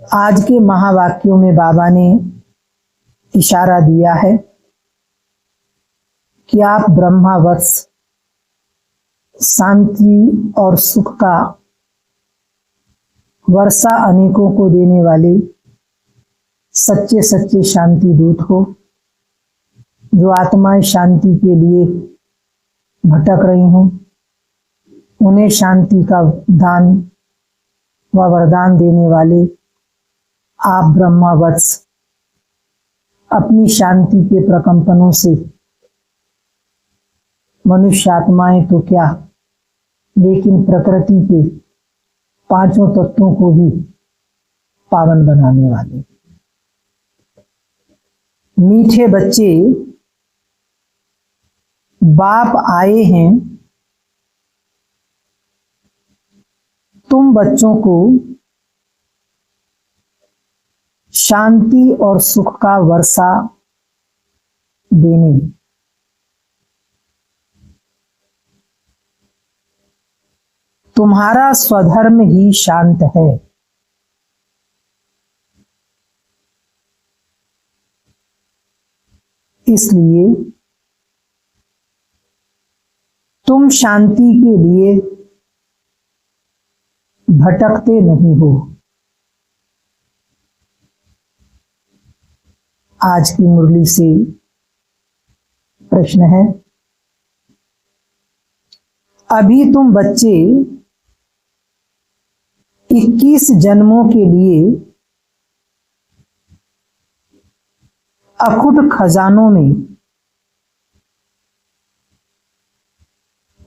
आज के महावाक्यों में बाबा ने इशारा दिया है कि आप ब्रह्मावत्स शांति और सुख का वर्षा अनेकों को देने वाले सच्चे सच्चे शांति दूत हो, जो आत्माएं शांति के लिए भटक रही हों, उन्हें शांति का दान व वरदान देने वाले आप ब्रह्मावत्स अपनी शांति के प्रकंपनों से मनुष्य आत्माएं तो क्या, लेकिन प्रकृति के पांचों तत्वों को भी पावन बनाने वाले मीठे बच्चे बाप आए हैं। तुम बच्चों को शांति और सुख का वर्षा देने, तुम्हारा स्वधर्म ही शांत है। इसलिए तुम शांति के लिए भटकते नहीं हो। आज की मुरली से प्रश्न है, अभी तुम बच्चे 21 जन्मों के लिए अखुट खजानों में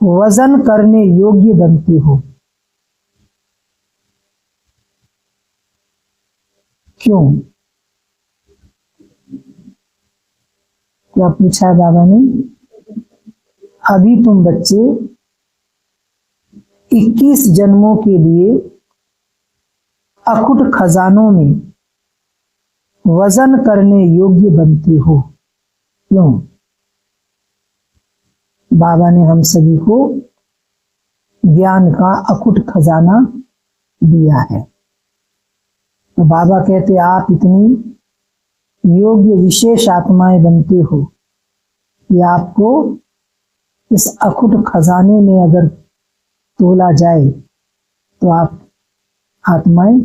वजन करने योग्य बनते हो। क्यों? क्या पूछा बाबा ने? अभी तुम बच्चे 21 जन्मों के लिए अखुट खजानों में वजन करने योग्य बनते हो। क्यों? बाबा ने हम सभी को ज्ञान का अखुट खजाना दिया है। तो बाबा कहते आप इतनी योग्य विशेष आत्माएं बनते हो कि आपको इस अखुट खजाने में अगर तोला जाए तो आप आत्माएं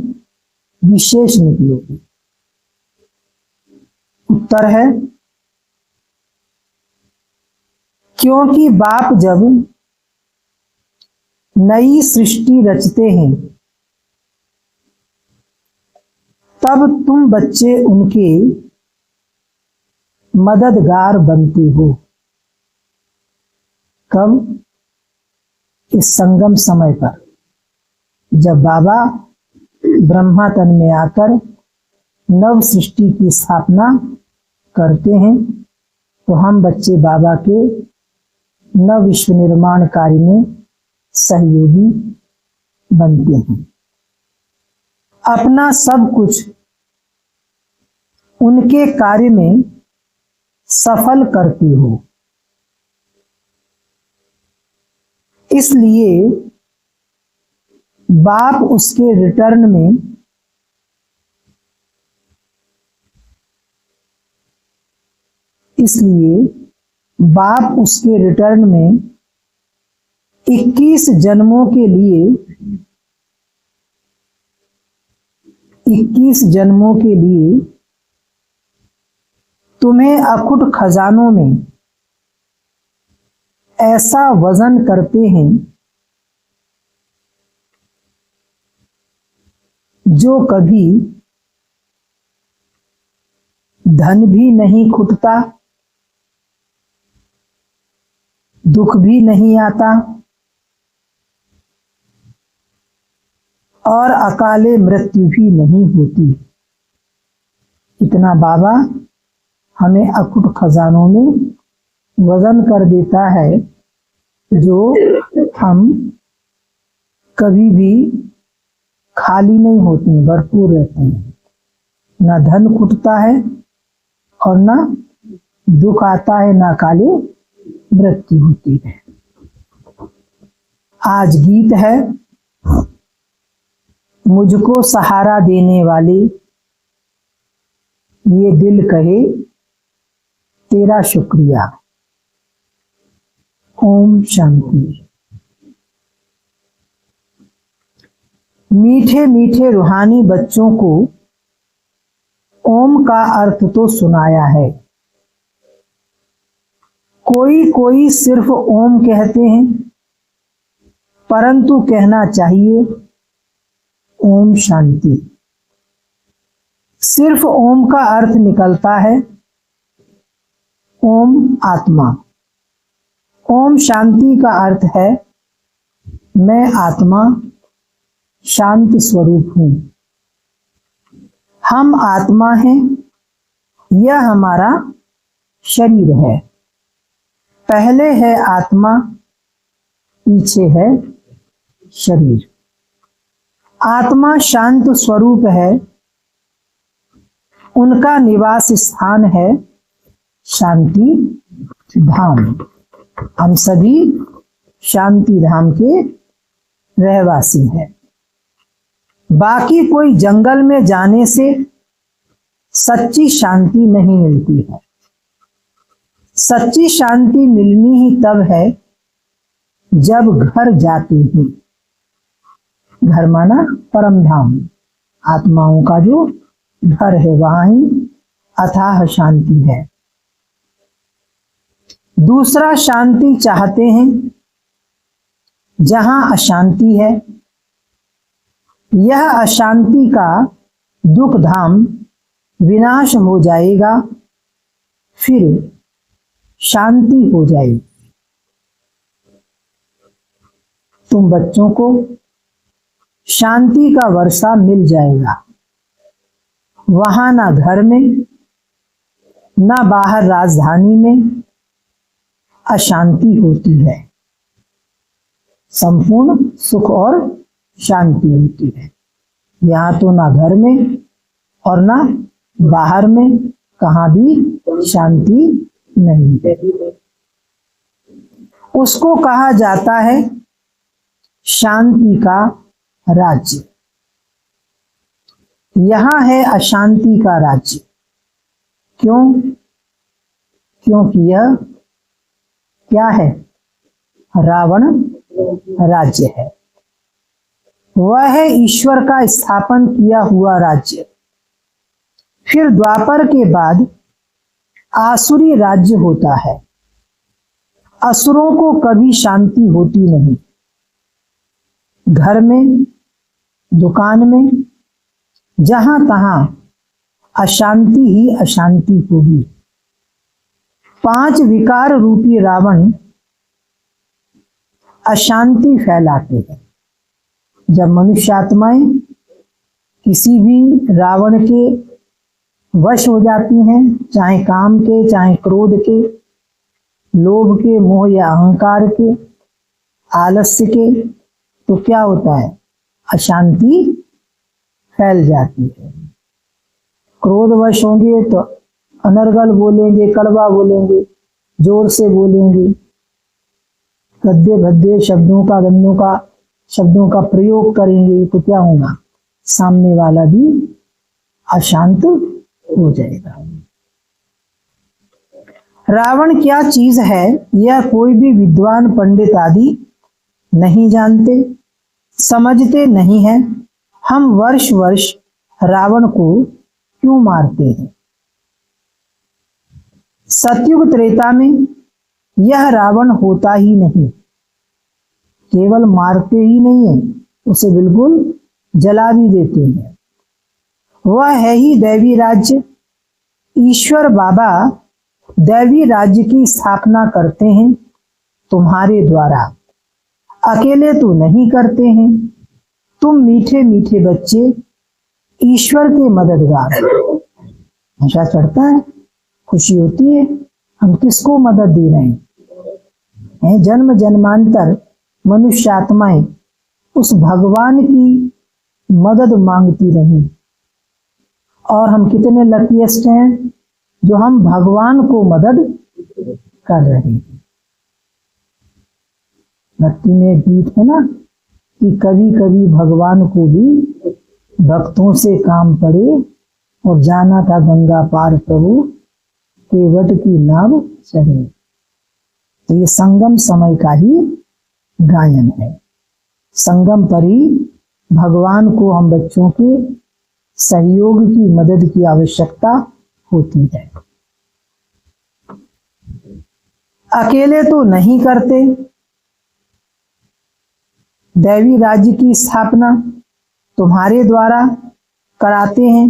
विशेष निकलोगी। उत्तर है, क्योंकि बाप जब नई सृष्टि रचते हैं तब तुम बच्चे उनके मददगार बनते हो। कब? इस संगम समय पर, जब बाबा ब्रह्मा तन में आकर नव सृष्टि की स्थापना करते हैं, तो हम बच्चे बाबा के नव विश्व निर्माण कार्य में सहयोगी बनते हैं। अपना सब कुछ उनके कार्य में सफल करते हो। इसलिए बाप उसके रिटर्न में बाप उसके रिटर्न में 21 जन्मों के लिए 21 जन्मों के लिए तुम्हें अखुट खजानों में ऐसा वजन करते हैं जो कभी धन भी नहीं खुटता, दुख भी नहीं आता और अकाले मृत्यु भी नहीं होती। इतना बाबा हमें अखुट खजानों में वजन कर देता है जो हम कभी भी खाली नहीं होते हैं, भरपूर रहते हैं। ना धन खुटता है और ना दुख आता है, ना काले मृत्यु होती है। आज गीत है, मुझको सहारा देने वाले ये दिल कहे तेरा शुक्रिया। ओम शांति। मीठे मीठे रूहानी बच्चों को ओम का अर्थ तो सुनाया है। कोई कोई सिर्फ ओम कहते हैं, परंतु कहना चाहिए ओम शांति। सिर्फ ओम का अर्थ निकलता है ओम आत्मा। ओम शांति का अर्थ है मैं आत्मा शांत स्वरूप हूं। हम आत्मा हैं, यह हमारा शरीर है। पहले है आत्मा, पीछे है शरीर। आत्मा शांत स्वरूप है, उनका निवास स्थान है शांति धाम। हम सभी शांति धाम के रहवासी हैं। बाकी कोई जंगल में जाने से सच्ची शांति नहीं मिलती है। सच्ची शांति मिलनी ही तब है जब घर जाते हैं। घर माना परम धाम, आत्माओं का जो घर है, वहां ही अथाह शांति है। दूसरा शांति चाहते हैं जहां अशांति है। यह अशांति का दुख धाम विनाश हो जाएगा, फिर शांति हो जाएगी। तुम बच्चों को शांति का वर्षा मिल जाएगा। वहां ना घर में ना बाहर राजधानी में अशांति होती है, संपूर्ण सुख और शांति होती है। यहाँ तो ना घर में और ना बाहर में, कहाँ भी शांति नहीं है। उसको कहा जाता है शांति का राज्य। यहाँ है अशांति का राज्य। क्यों? क्योंकि यह क्या है? रावण राज्य है। वह है ईश्वर का स्थापन किया हुआ राज्य। फिर द्वापर के बाद आसुरी राज्य होता है। असुरों को कभी शांति होती नहीं। घर में, दुकान में, जहां तहां अशांति ही अशांति होगी। 5 विकार रूपी रावण अशांति फैलाते हैं। जब मनुष्य आत्माएं किसी भी रावण के वश हो जाती हैं, चाहे काम के, चाहे क्रोध के, लोभ के, मोह या अहंकार के, आलस्य के, तो क्या होता है? अशांति फैल जाती है। क्रोधवश होंगे तो अनर्गल बोलेंगे, कड़वा बोलेंगे, जोर से बोलेंगे, गद्दे भद्दे शब्दों का प्रयोग करेंगे, तो क्या होगा? सामने वाला भी अशांत हो जाएगा। रावण क्या चीज है, यह कोई भी विद्वान पंडित आदि नहीं जानते, समझते नहीं है। हम वर्ष वर्ष रावण को क्यों मारते हैं? सतयुग त्रेता में यह रावण होता ही नहीं। केवल मारते ही नहीं है, उसे बिल्कुल जला भी देते हैं। वह है ही दैवी राज्य। ईश्वर बाबा दैवी राज्य की स्थापना करते हैं तुम्हारे द्वारा, अकेले तो नहीं करते हैं। तुम मीठे मीठे बच्चे ईश्वर के मददगार। नशा चढ़ता है, खुशी होती है, हम किसको मदद दे रहे हैं? जन्म जन्मांतर मनुष्य आत्माएं उस भगवान की मदद मांगती रही, और हम कितने लकीएस्ट हैं जो हम भगवान को मदद कर रहे हैं। भक्ति में एक गीत है ना कि कभी कभी भगवान को भी भक्तों से काम पड़े और जाना था गंगा पार प्रभु केवट की नाव चढ़े। तो ये संगम समय का ही गायन है। संगम पर ही भगवान को हम बच्चों के सहयोग की मदद की आवश्यकता होती है। अकेले तो नहीं करते। दैवी राज्य की स्थापना तुम्हारे द्वारा कराते हैं।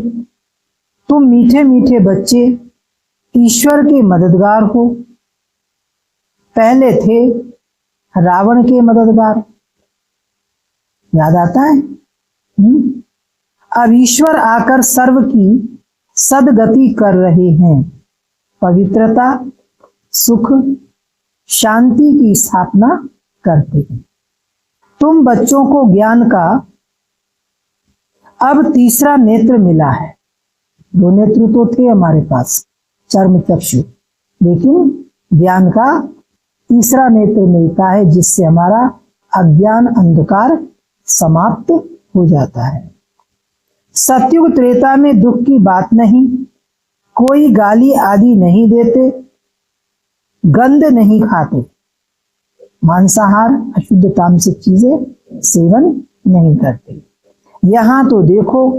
तुम मीठे मीठे बच्चे ईश्वर के मददगार हो। पहले थे रावण के मददगार, याद आता है? अब ईश्वर आकर सर्व की सदगति कर रहे हैं। पवित्रता, सुख, शांति की स्थापना करते हैं। तुम बच्चों को ज्ञान का अब तीसरा नेत्र मिला है। दो नेत्र तो थे हमारे पास, चर्म चक्षु, लेकिन ज्ञान का तीसरा नेत्र मिलता है, जिससे हमारा अज्ञान अंधकार समाप्त हो जाता है। सतयुग त्रेता में दुख की बात नहीं, कोई गाली आदि नहीं देते, गंध नहीं खाते, मांसाहार अशुद्ध तामसिक चीजें सेवन नहीं करते। यहां तो देखो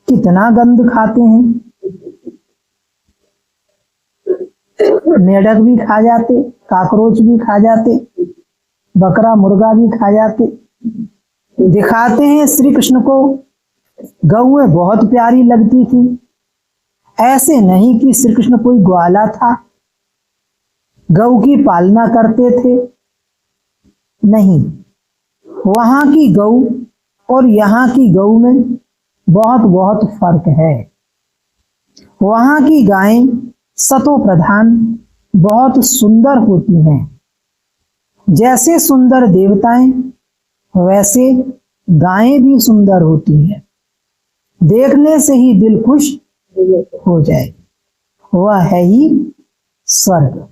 कितना गंध खाते हैं। मेढक भी खा जाते, काकरोच भी खा जाते, बकरा मुर्गा भी खा जाते। दिखाते हैं श्री कृष्ण को गौएं बहुत प्यारी लगती थी। ऐसे नहीं कि श्री कृष्ण कोई ग्वाला था, गौ की पालना करते थे, नहीं। वहां की गौ और यहाँ की गौ में बहुत बहुत फर्क है। वहां की गायें सतो प्रधान बहुत सुंदर होती हैं। जैसे सुंदर देवताएं वैसे गायें भी सुंदर होती हैं। देखने से ही दिल खुश हो जाए। वह है ही स्वर्ग,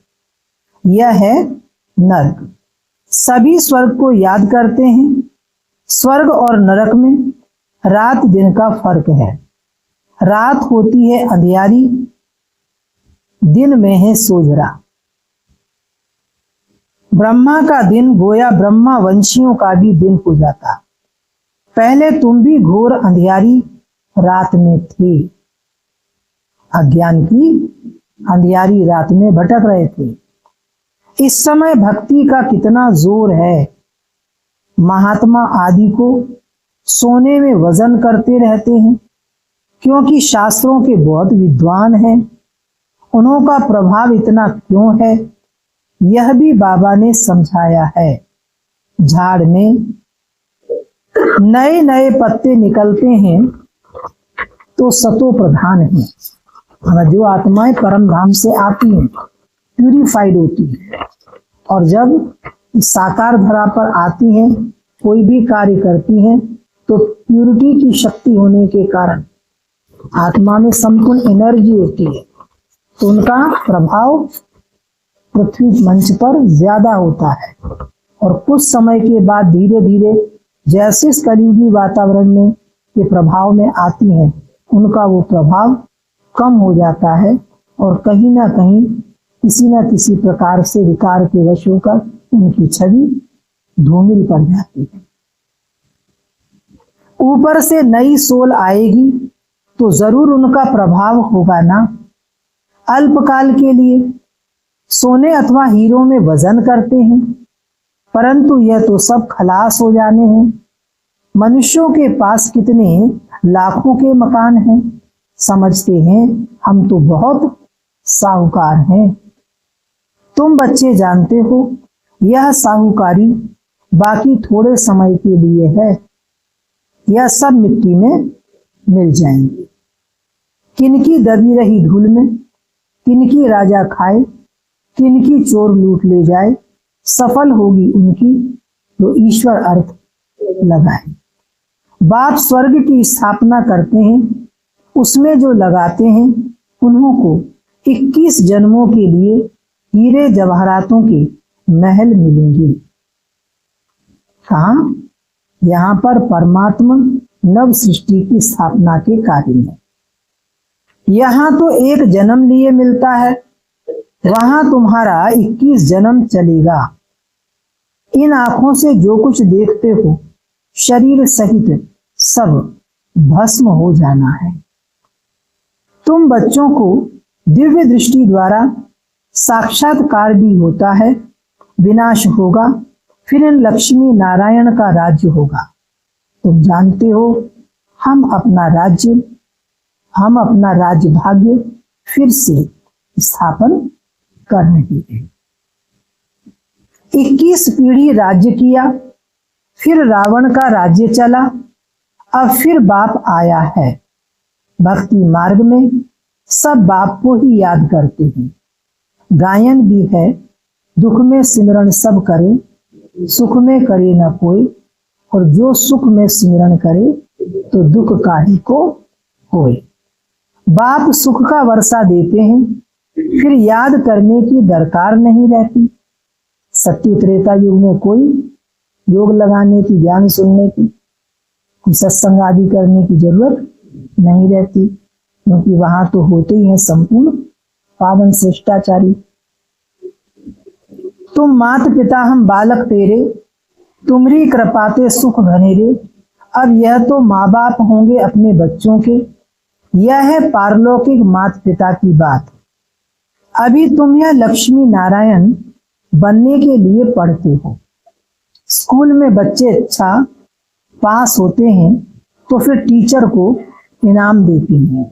यह है नरक। सभी स्वर्ग को याद करते हैं। स्वर्ग और नरक में रात दिन का फर्क है। रात होती है अंधियारी, दिन में है सोझरा। ब्रह्मा का दिन गोया ब्रह्मा वंशियों का भी दिन हो जाता। पहले तुम भी घोर अंधियारी रात में थे। अज्ञान की अंधियारी रात में भटक रहे थे। इस समय भक्ति का कितना जोर है। महात्मा आदि को सोने में वजन करते रहते हैं, क्योंकि शास्त्रों के बहुत विद्वान हैं। उन्हों का प्रभाव इतना क्यों है, यह भी बाबा ने समझाया है। झाड़ में नए नए पत्ते निकलते हैं तो सतो प्रधान है। जो आत्माएं परम धाम से आती हैं, प्यूरिफाइड होती है, और जब साकार धरा पर आती हैं, कोई भी कार्य करती हैं, तो प्यूरिटी की शक्ति होने के कारण आत्मा में संपूर्ण एनर्जी होती है, तो उनका प्रभाव पृथ्वी मंच पर ज्यादा होता है। और कुछ समय के बाद धीरे धीरे जैसे इस कलियुगी वातावरण में ये प्रभाव में आती हैं, उनका वो प्रभाव कम हो जाता है और कहीं ना कहीं किसी न किसी प्रकार से विकार के वश होकर उनकी छवि धूमिल पड़ जाती है। ऊपर से नई सोल आएगी तो जरूर उनका प्रभाव होगा ना। अल्पकाल के लिए सोने अथवा हीरो में वजन करते हैं, परंतु यह तो सब खलास हो जाने हैं। मनुष्यों के पास कितने लाखों के मकान हैं, समझते हैं हम तो बहुत साहूकार हैं। तुम बच्चे जानते हो यह साहूकारी बाकी थोड़े समय के लिए है, यह सब मिट्टी में मिल जाएंगे। किनकी दबी रही धूल में, किनकी राजा खाए, किनकी चोर लूट ले जाए, सफल होगी उनकी जो ईश्वर अर्थ लगाए। बाप स्वर्ग की स्थापना करते हैं, उसमें जो लगाते हैं उन्हों को 21 जन्मों के लिए हीरे जवाहरातों के महल मिलेंगे। कहाँ? यहाँ पर परमात्मा नव सृष्टि की स्थापना के कार्य में। यहाँ तो एक जन्म लिए मिलता है, वहां तुम्हारा 21 जन्म चलेगा। इन आंखों से जो कुछ देखते हो शरीर सहित सब भस्म हो जाना है। तुम बच्चों को दिव्य दृष्टि द्वारा साक्षात्कार भी होता है, विनाश होगा, फिर इन लक्ष्मी नारायण का राज्य होगा। तुम जानते हो हम अपना राज्य भाग्य फिर से स्थापन कर रहे हैं। 21 पीढ़ी राज्य किया, फिर रावण का राज्य चला, अब फिर बाप आया है। भक्ति मार्ग में सब बाप को ही याद करते हैं। गायन भी है, दुख में सिमरन सब करे, सुख में करे न कोई, और जो सुख में सिमरन करे तो दुख काहे को होए। बाप सुख का वर्षा देते हैं, फिर याद करने की दरकार नहीं रहती। सत्य त्रेता युग में कोई योग लगाने की, ज्ञान सुनने की, सत्संग आदि करने की जरूरत नहीं रहती, क्योंकि वहां तो होते ही हैं संपूर्ण पावन श्रेष्ठाचारी। तुम मात पिता हम बालक तेरे, तुम्हारी कृपाते सुख घने रे। अब यह तो माँ बाप होंगे अपने बच्चों के, यह है पारलौकिक माता पिता की बात। अभी तुम यह लक्ष्मी नारायण बनने के लिए पढ़ते हो। स्कूल में बच्चे अच्छा पास होते हैं तो फिर टीचर को इनाम देते हैं।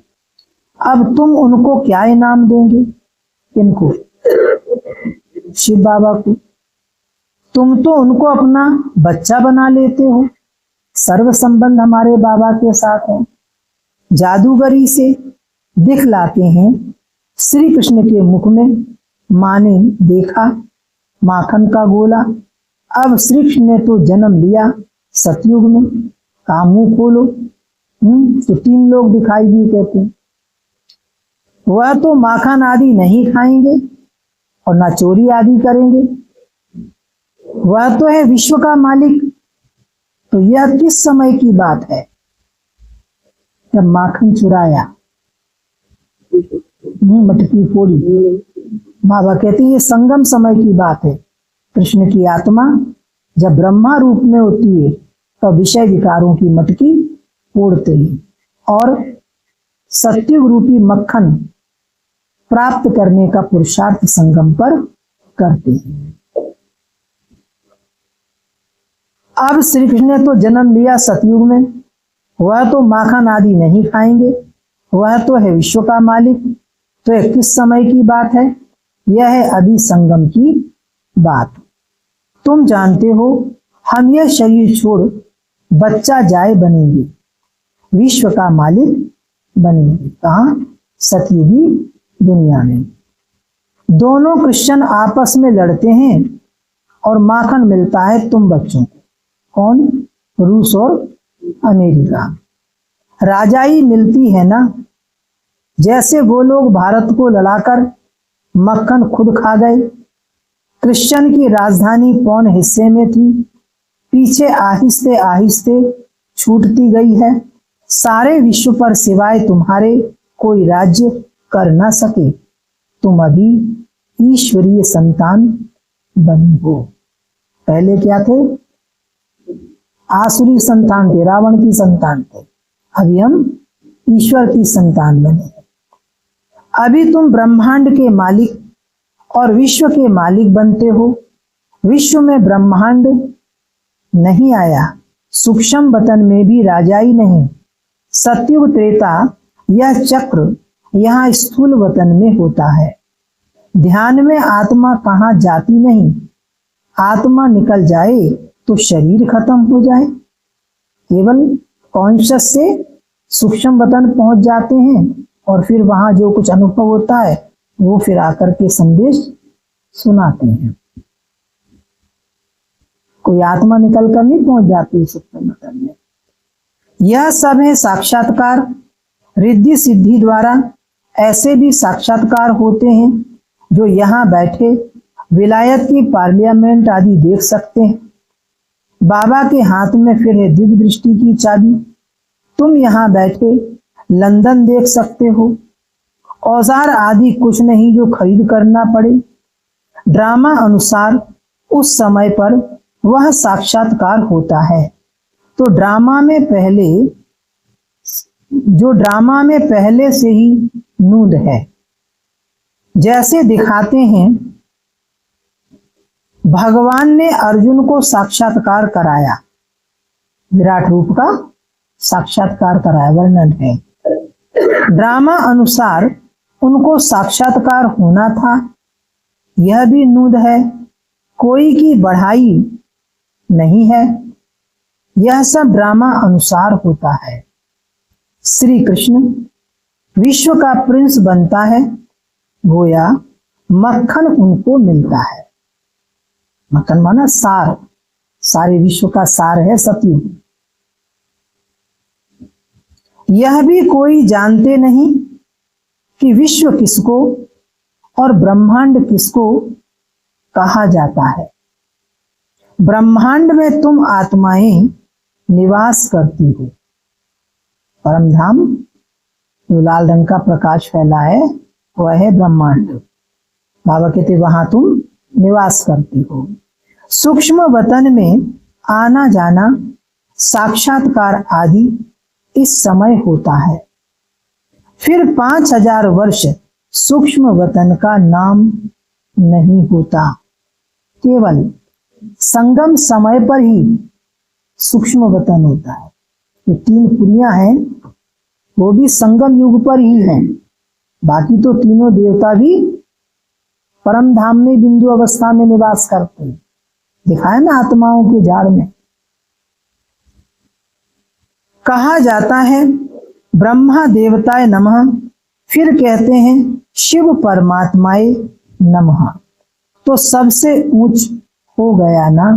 अब तुम उनको क्या इनाम देंगे? किनको? शिव बाबा को। तुम तो उनको अपना बच्चा बना लेते हो। सर्व संबंध हमारे बाबा के साथ है। जादूगरी से दिखलाते हैं। श्री कृष्ण के मुख में माँ ने देखा माखन का गोला। अब श्री कृष्ण ने तो जन्म लिया सतयुग में, कहा मुंह खोलो, तो 3 लोग दिखाई दिए। कहते हैं वह तो माखन आदि नहीं खाएंगे और ना चोरी आदि करेंगे, वह तो है विश्व का मालिक। तो यह किस समय की बात है जब माखन चुराया, मटकी फोड़ी? बाबा कहते हैं ये संगम समय की बात है। कृष्ण की आत्मा जब ब्रह्मा रूप में होती है तो विषय विकारों की मटकी फोड़ते हैं और सत्युग रूपी मक्खन प्राप्त करने का पुरुषार्थ संगम पर करते हैं। अब श्री कृष्ण ने तो जन्म लिया सतयुग में, वह तो माखन आदि नहीं खाएंगे, वह तो है विश्व का मालिक। तो यह किस समय की बात है? यह है अभी संगम की बात। तुम जानते हो हम यह शरीर छोड़ बच्चा जाए बनेंगे, विश्व का मालिक बनेंगे। कहाँ? सतयुगी दुनिया में। दोनों क्रिश्चियन आपस में लड़ते हैं और माखन मिलता है तुम बच्चों को। कौन? रूस और अमेरिका। राजाई मिलती है ना। जैसे वो लोग भारत को लड़ाकर मक्खन खुद खा गए। क्रिश्चियन की राजधानी कौन हिस्से में थी, पीछे आहिस्ते आहिस्ते छूटती गई है। सारे विश्व पर सिवाय तुम्हारे कोई राज्य कर ना सके। तुम अभी ईश्वरीय संतान बनी हो। पहले क्या थे? आसुरी संतान थे, रावण की संतान थे। अभी हम ईश्वर की संतान बने। अभी तुम ब्रह्मांड के मालिक और विश्व के मालिक बनते हो। विश्व में ब्रह्मांड नहीं आया, सूक्ष्म वतन में भी राजाई नहीं। सतयुग त्रेता यह चक्र यहाँ स्थूल वतन में होता है। ध्यान में आत्मा कहाँ जाती नहीं। आत्मा निकल जाए तो शरीर खत्म हो जाए। केवल कॉन्शियस से सूक्ष्म वतन पहुंच जाते हैं और फिर वहां जो कुछ अनुभव होता है वो फिर आकर के संदेश सुनाते हैं। कोई आत्मा निकल कर नहीं पहुंच जाती सूक्ष्म वतन में। यह सब है साक्षात्कार। रिद्धि सिद्धि द्वारा ऐसे भी साक्षात्कार होते हैं जो यहाँ बैठे विलायत की पार्लियामेंट आदि देख सकते हैं। बाबा के हाथ में फिर है दिव्य दृष्टि की चाबी। तुम यहाँ बैठे लंदन देख सकते हो। औजार आदि कुछ नहीं जो खरीद करना पड़े। ड्रामा अनुसार उस समय पर वह साक्षात्कार होता है। तो ड्रामा में पहले से ही नूंद है। जैसे दिखाते हैं, भगवान ने अर्जुन को साक्षात्कार कराया, विराट रूप का साक्षात्कार कराया, वर्णन है। ड्रामा अनुसार उनको साक्षात्कार होना था, यह भी नूंद है। कोई की बढ़ाई नहीं है, यह सब ड्रामा अनुसार होता है। श्री कृष्ण विश्व का प्रिंस बनता है, गोया मक्खन उनको मिलता है। मक्खन माना सार, सारे विश्व का सार है सतयुग। यह भी कोई जानते नहीं कि विश्व किसको और ब्रह्मांड किसको कहा जाता है। ब्रह्मांड में तुम आत्माएं निवास करती हो। परम धाम जो लाल रंग का प्रकाश फैला है वह है ब्रह्मांड। बाबा कहते वहां तुम निवास करती हो। सूक्ष्म वतन में आना जाना, साक्षात्कार आदि इस समय होता है। फिर 5000 वर्ष सूक्ष्म वतन का नाम नहीं होता। केवल संगम समय पर ही सूक्ष्म वतन होता है। जो 3 पुरियां हैं वो भी संगम युग पर ही हैं। बाकी तो तीनों देवता भी परम धाम में बिंदु अवस्था में निवास करते हैं। दिखाया ना आत्माओं के झाड़ में। कहा जाता है ब्रह्मा देवताय नमः, फिर कहते हैं शिव परमात्माय नमः। तो सबसे ऊंच हो गया ना।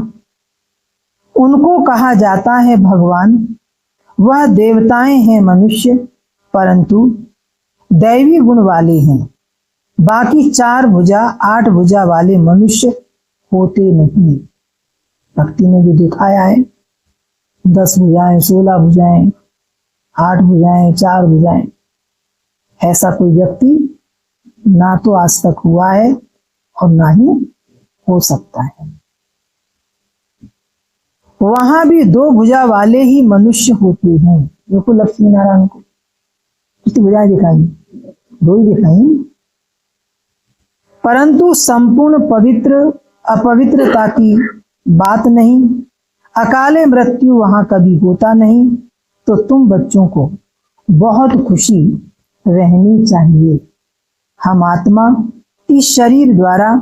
उनको कहा जाता है भगवान। वह देवताएं हैं मनुष्य, परंतु दैवी गुण वाले हैं। बाकी 4 भुजा 8 भुजा वाले मनुष्य होते नहीं। भक्ति में जो दिखाया है 10 भुजाएं, 16 भुजाएं, 8 भुजाएं, 4 भुजाएं, ऐसा कोई व्यक्ति ना तो आज तक हुआ है और ना ही हो सकता है। वहां भी 2 भुजा वाले ही मनुष्य होते हैं। देखो लक्ष्मी नारायण को कितनी भुजाएं दिखाई, 2 ही दिखाई। परंतु संपूर्ण पवित्र अपवित्रता की बात नहीं। अकाले मृत्यु वहां कभी होता नहीं। तो तुम बच्चों को बहुत खुशी रहनी चाहिए। हम आत्मा इस शरीर द्वारा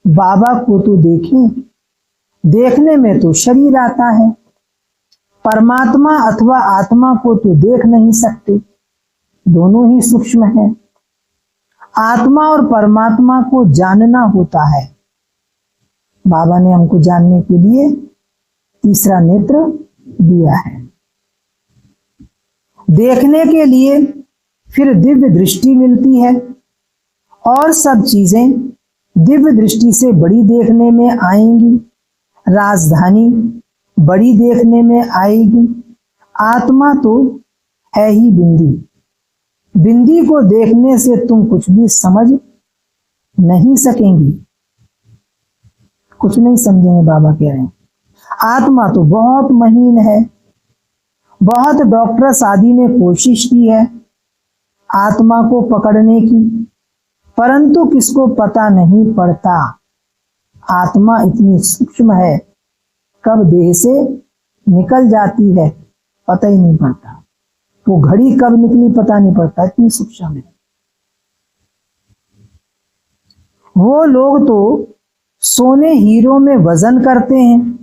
बाबा को तो देखें, देखने में तो शरीर आता है। परमात्मा अथवा आत्मा को तो देख नहीं सकते, दोनों ही सूक्ष्म है। आत्मा और परमात्मा को जानना होता है। बाबा ने हमको जानने के लिए तीसरा नेत्र दिया है। देखने के लिए फिर दिव्य दृष्टि मिलती है और सब चीजें दिव्य दृष्टि से बड़ी देखने में आएंगी। राजधानी बड़ी देखने में आएगी। आत्मा तो है ही बिंदी। बिंदी को देखने से तुम कुछ भी समझ नहीं सकेंगी, कुछ नहीं समझेंगे। बाबा कह रहे हैं आत्मा तो बहुत महीन है। बहुत डॉक्टर्स आदि ने कोशिश की है आत्मा को पकड़ने की, परंतु किसको पता नहीं पड़ता। आत्मा इतनी सूक्ष्म है, कब देह से निकल जाती है पता ही नहीं पड़ता। वो घड़ी कब निकली पता नहीं पड़ता, इतनी सूक्ष्म है। वो लोग तो सोने हीरो में वजन करते हैं।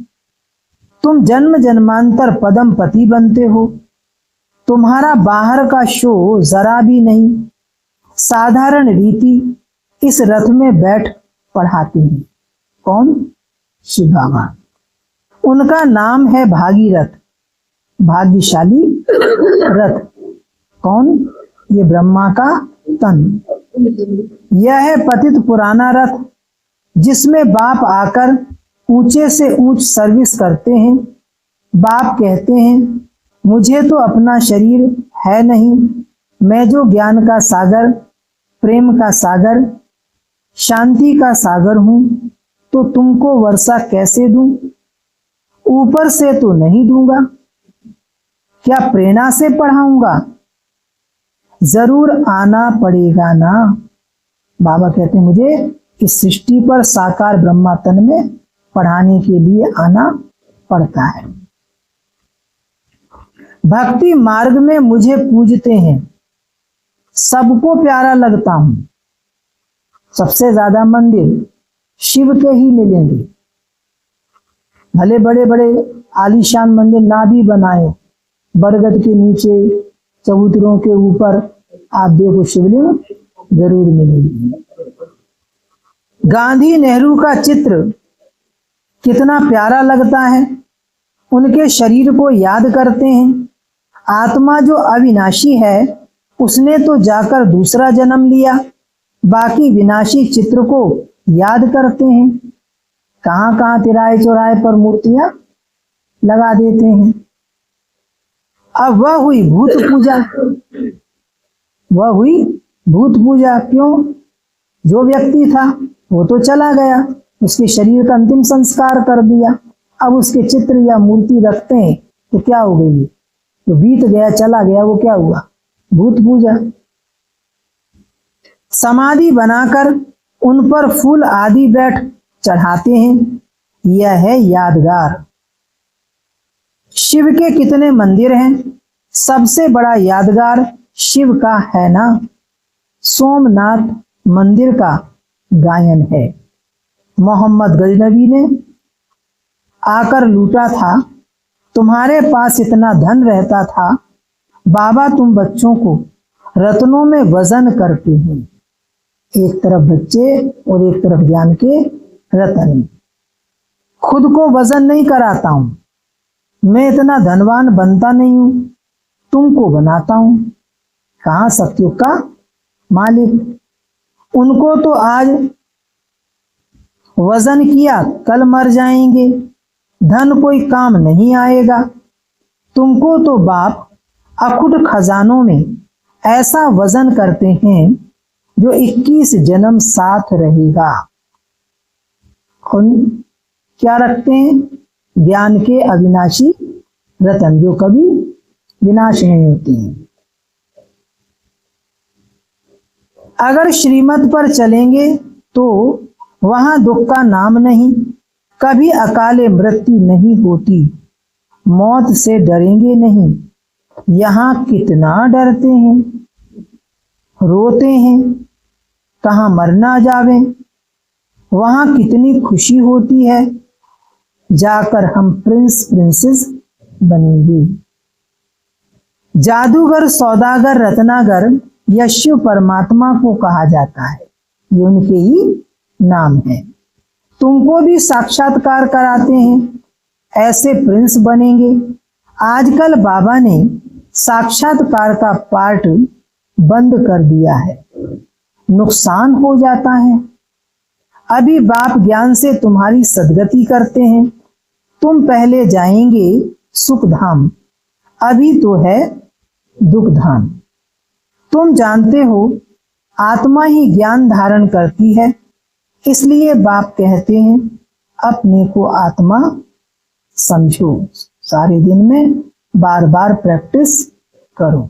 तुम जन्म जन्मांतर पदम पति बनते हो। तुम्हारा बाहर का शो जरा भी नहीं। साधारण रीति इस रथ में बैठ पढ़ाते हैं। कौन? शिव बाबा। उनका नाम है भागीरथ, भाग्यशाली रथ। कौन? ये ब्रह्मा का तन। यह है पतित पुराना रथ जिसमें बाप आकर ऊंचे से ऊंच सर्विस करते हैं। बाप कहते हैं मुझे तो अपना शरीर है नहीं, मैं जो ज्ञान का सागर, प्रेम का सागर, शांति का सागर हूं, तो तुमको वर्षा कैसे दूं? ऊपर से तो नहीं दूंगा, क्या प्रेरणा से पढ़ाऊंगा? जरूर आना पड़ेगा ना। बाबा कहते मुझे इस सृष्टि पर साकार ब्रह्मा तन में पढ़ाने के लिए आना पड़ता है। भक्ति मार्ग में मुझे पूजते हैं, सबको प्यारा लगता हूं। सबसे ज्यादा मंदिर शिव के ही मिलेंगे। भले बड़े बड़े आलीशान मंदिर ना भी बनाए, बरगद के नीचे चबूतरों के ऊपर आप देखो शिवलिंग जरूर मिलेगी। गांधी नेहरू का चित्र कितना प्यारा लगता है, उनके शरीर को याद करते हैं। आत्मा जो अविनाशी है उसने तो जाकर दूसरा जन्म लिया, बाकी विनाशी चित्र को याद करते हैं। कहां कहां तिराहे चौराहे पर मूर्तियां लगा देते हैं। अब वह हुई भूत पूजा, वह हुई भूत पूजा। क्यों? जो व्यक्ति था वो तो चला गया, उसके शरीर का अंतिम संस्कार कर दिया, अब उसके चित्र या मूर्ति रखते हैं तो क्या हो गई? तो बीत गया, चला गया, वो क्या हुआ? भूत पूजा। समाधि बनाकर उन पर फूल आदि बैठ चढ़ाते हैं, यह है यादगार। शिव के कितने मंदिर हैं, सबसे बड़ा यादगार शिव का है ना, सोमनाथ मंदिर का गायन है। मोहम्मद गजनबी ने आकर लूटा था, तुम्हारे पास इतना धन रहता था, बाबा तुम बच्चों को रत्नों में वजन करते हैं। एक तरफ बच्चे और एक तरफ ज्ञान के रत्न। खुद को वजन नहीं कराता हूं, मैं इतना धनवान बनता नहीं हूं, तुमको बनाता हूं। कहां सत्युग का मालिक। उनको तो आज वजन किया कल मर जाएंगे, धन कोई काम नहीं आएगा। तुमको तो बाप अखुट खजानों में ऐसा वजन करते हैं जो 21 जन्म साथ रहेगा। क्या रखते हैं? ज्ञान के अविनाशी रतन जो कभी विनाश नहीं होते हैं। अगर श्रीमत पर चलेंगे तो वहां दुख का नाम नहीं, कभी अकाले मृत्यु नहीं होती, मौत से डरेंगे नहीं। यहां कितना डरते हैं, रोते हैं, कहां मर ना जावे। वहां कितनी खुशी होती है, जाकर हम प्रिंस प्रिंसेस बनेंगे। जादूगर, सौदागर, रत्नागर या शिव परमात्मा को कहा जाता है, ये उनके ही नाम है। तुमको भी साक्षात्कार कराते हैं, ऐसे प्रिंस बनेंगे। आजकल बाबा ने साक्षात्कार का पार्ट बंद कर दिया है, नुकसान हो जाता है। अभी बाप ज्ञान से तुम्हारी सदगति करते हैं, तुम पहले जाएंगे सुख धाम, अभी तो है दुख धाम। तुम जानते हो आत्मा ही ज्ञान धारण करती है, इसलिए बाप कहते हैं अपने को आत्मा समझो। सारे दिन में बार बार प्रैक्टिस करो।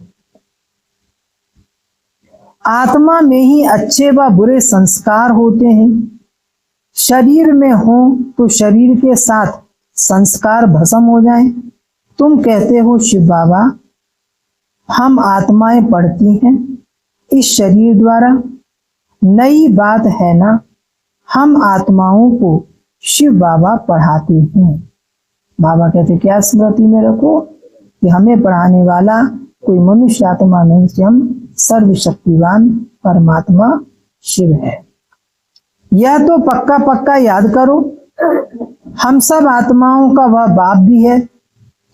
आत्मा में ही अच्छे व बुरे संस्कार होते हैं। शरीर में हो तो शरीर के साथ संस्कार भस्म हो जाएं। तुम कहते हो शिव बाबा हम आत्माएं पढ़ती हैं इस शरीर द्वारा, नई बात है ना, हम आत्माओं को शिव बाबा पढ़ाते हैं। बाबा कहते क्या स्मृति में रखो कि हमें पढ़ाने वाला कोई मनुष्य आत्मा नहीं, स्वयं सर्वशक्तिवान परमात्मा शिव है। यह तो पक्का पक्का याद करो, हम सब आत्माओं का वह बाप भी है,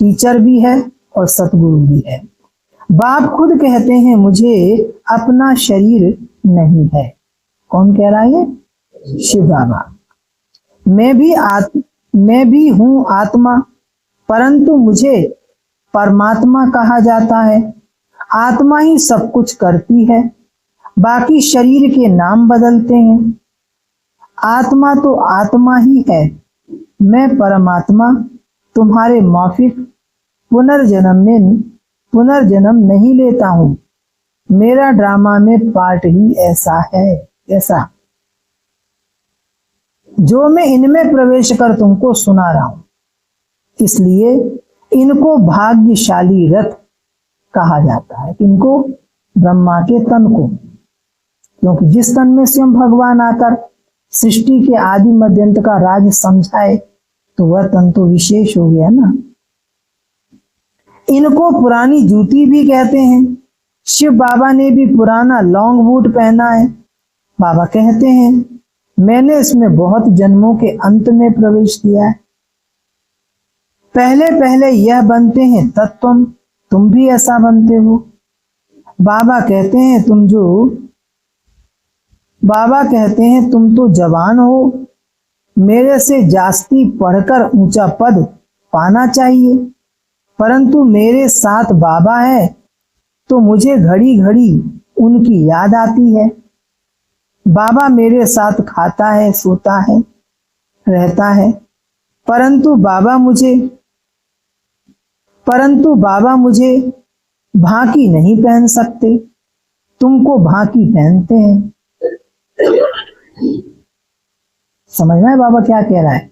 टीचर भी है और सतगुरु भी है। बाप खुद कहते हैं मुझे अपना शरीर नहीं है। कौन कह रहा है? शिव बाबा। मैं भी हूं आत्मा, परंतु मुझे परमात्मा कहा जाता है। आत्मा ही सब कुछ करती है, बाकी शरीर के नाम बदलते हैं। आत्मा तो आत्मा ही है। मैं परमात्मा तुम्हारे माफिक पुनर्जन्म नहीं लेता हूं। मेरा ड्रामा में पार्ट ही ऐसा है। ऐसा जो मैं इनमें प्रवेश कर तुमको सुना रहा हूं, इसलिए इनको भाग्यशाली रथ कहा जाता है। इनको ब्रह्मा के तन को, क्योंकि जिस तन में स्वयं भगवान आकर सृष्टि के आदि मध्यंत का राज समझाए, तो वह तन तो विशेष हो गया ना। इनको पुरानी जूती भी कहते हैं। शिव बाबा ने भी पुराना लॉन्ग बूट पहना है। बाबा कहते हैं, मैंने इसमें बहुत जन्मों के अंत में प्रवेश किया है। पहले पहले यह बनते हैं तब तुम भी ऐसा बनते हो। बाबा कहते हैं तुम तो जवान हो, मेरे से जास्ती पढ़कर ऊंचा पद पाना चाहिए, परंतु मेरे साथ बाबा है तो मुझे घड़ी घड़ी उनकी याद आती है। बाबा मेरे साथ खाता है, सोता है, रहता है, परंतु बाबा मुझे भाकी नहीं पहन सकते, तुमको भाकी पहनते हैं। समझ में बाबा क्या कह रहा है?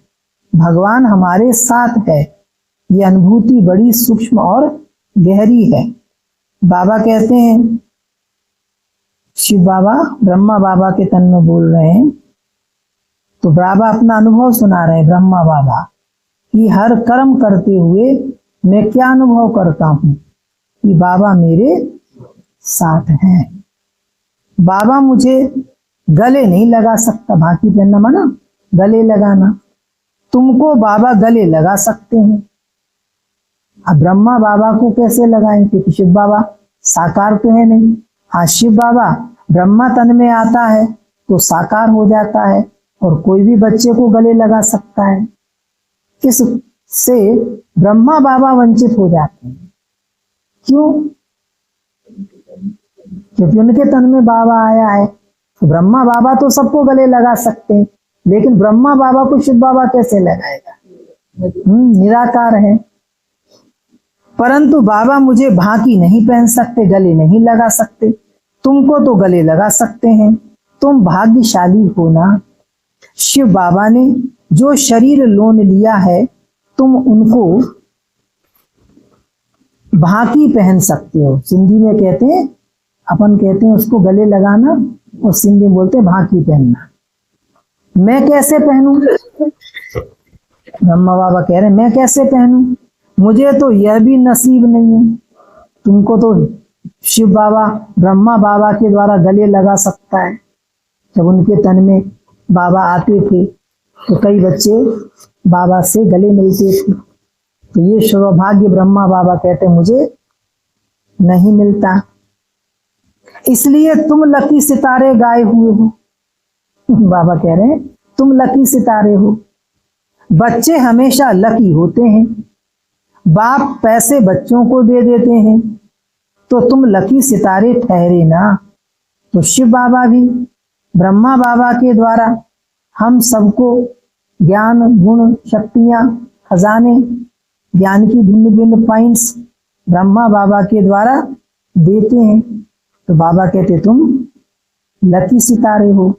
भगवान हमारे साथ है। ये अनुभूति बड़ी सूक्ष्म और गहरी है। बाबा कहते हैं, शिव बाबा ब्रह्मा बाबा के तन में बोल रहे हैं, तो बाबा अपना अनुभव सुना रहे हैं। ब्रह्मा बाबा कि हर कर्म करते हुए मैं क्या अनुभव करता हूं कि बाबा मेरे साथ हैं। बाबा मुझे गले नहीं लगा सकता। भाकी पहनना माना गले लगाना। तुमको बाबा गले लगा सकते हैं। अब ब्रह्मा बाबा को कैसे लगाएं, क्योंकि शिव बाबा साकार तो है नहीं। हाँ, शिव बाबा ब्रह्मा तन में आता है तो साकार हो जाता है, और कोई भी बच्चे को गले लगा सकता है। इससे ब्रह्मा बाबा वंचित हो जाते हैं। क्यों? क्योंकि उनके तन में बाबा आया है। तो ब्रह्मा बाबा तो सबको गले लगा सकते हैं, लेकिन ब्रह्मा बाबा को शिव बाबा कैसे लगाएगा? निराकार है। परंतु बाबा मुझे भाकी नहीं पहन सकते, गले नहीं लगा सकते। तुमको तो गले लगा सकते हैं। तुम भाग्यशाली हो ना। शिव बाबा ने जो शरीर लोन लिया है, तुम उनको भाकी पहन सकते हो। सिंधी में कहते हैं, अपन कहते हैं उसको गले लगाना, और सिंधी में बोलते हैं भाकी पहनना। मैं कैसे पहनूं? ब्रह्मा बाबा कह रहे हैं, मैं कैसे पहनूं? मुझे तो यह भी नसीब नहीं है। तुमको तो शिव बाबा ब्रह्मा बाबा के द्वारा गले लगा सकता है। जब उनके तन में बाबा आते थे तो कई बच्चे बाबा से गले मिलते थे। तो ये सौभाग्य ब्रह्मा बाबा कहते मुझे नहीं मिलता। इसलिए तुम लकी सितारे गाए हुए हो। बाबा कह रहे हैं, तुम लकी सितारे हो। बच्चे हमेशा लकी होते हैं। बाप पैसे बच्चों को दे देते हैं, तो तुम लकी सितारे ठहरे ना। तो शिव बाबा भी ब्रह्मा बाबा के द्वारा हम सबको ज्ञान, गुण, शक्तियां, खजाने, ज्ञान की भिन्न भिन्न पॉइंट्स ब्रह्मा बाबा के द्वारा देते हैं। तो बाबा कहते तुम लकी सितारे हो।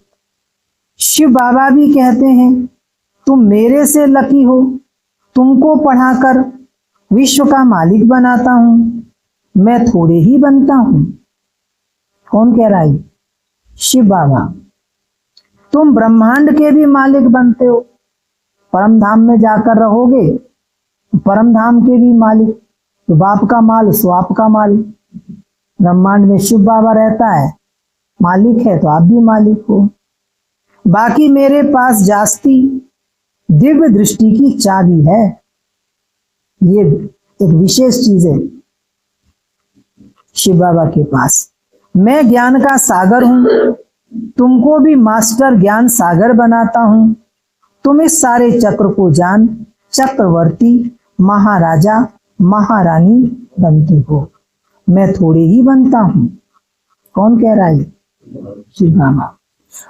शिव बाबा भी कहते हैं, तुम मेरे से लकी हो। तुमको पढ़ाकर विश्व का मालिक बनाता हूं, मैं थोड़े ही बनता हूं। कौन कह रहा है? शिव बाबा। तुम ब्रह्मांड के भी मालिक बनते हो। परम धाम में जाकर रहोगे, परम धाम के भी मालिक। तो बाप का माल सो आपका माल। ब्रह्मांड में शिव बाबा रहता है, मालिक है, तो आप भी मालिक हो। बाकी मेरे पास जास्ती दिव्य दृष्टि की चाबी है। ये एक विशेष चीज है शिव बाबा के पास। मैं ज्ञान का सागर हूं, तुमको भी मास्टर ज्ञान सागर बनाता हूं। तुम इस सारे चक्र को जान, चक्रवर्ती, महाराजा, महारानी बनती हो, मैं थोड़े ही बनता हूं। कौन कह रहा है? श्री रामा।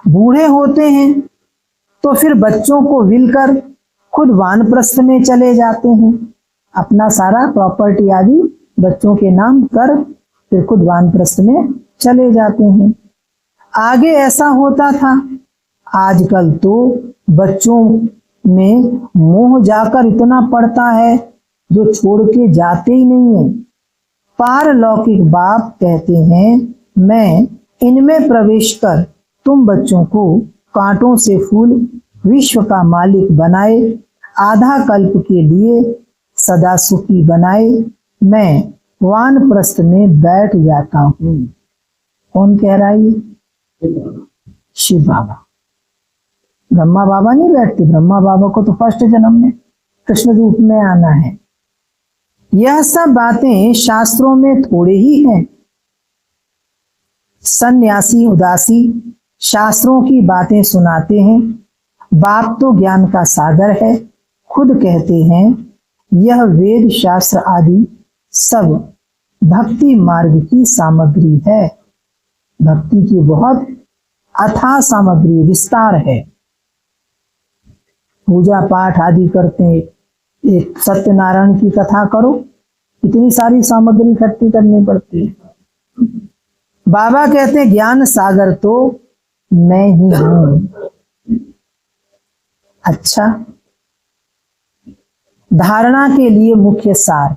बूढ़े होते हैं तो फिर बच्चों को विलकर खुद वानप्रस्थ में चले जाते हैं, अपना सारा प्रॉपर्टी आदि बच्चों के नाम कर फिर खुद वानप्रस्थ में चले जाते हैं। आगे ऐसा होता था, आजकल तो बच्चों में मोह जाकर इतना पड़ता है जो छोड़ के जाते ही नहीं है। पारलौकिक बाप कहते हैं, मैं इनमें प्रवेश कर तुम बच्चों को कांटों से फूल विश्व का मालिक बनाए, आधा कल्प के लिए सदा सुखी बनाए, मैं वानप्रस्थ में बैठ जाता हूं। कौन कह रहा है? शिव बाबा। ब्रह्मा बाबा नहीं बैठते, ब्रह्मा बाबा को तो फर्स्ट जन्म में कृष्ण रूप में आना है। यह सब बातें शास्त्रों में थोड़े ही हैं। सन्यासी उदासी शास्त्रों की बातें सुनाते हैं। बाप तो ज्ञान का सागर है, खुद कहते हैं यह वेद शास्त्र आदि सब भक्ति मार्ग की सामग्री है। भक्ति की बहुत अथाह सामग्री विस्तार है। पूजा पाठ आदि करते हैं, एक सत्यनारायण की कथा करो, इतनी सारी सामग्री इकट्ठी करनी पड़ती है। बाबा कहते हैं ज्ञान सागर तो मैं ही हूं। अच्छा, धारणा के लिए मुख्य सार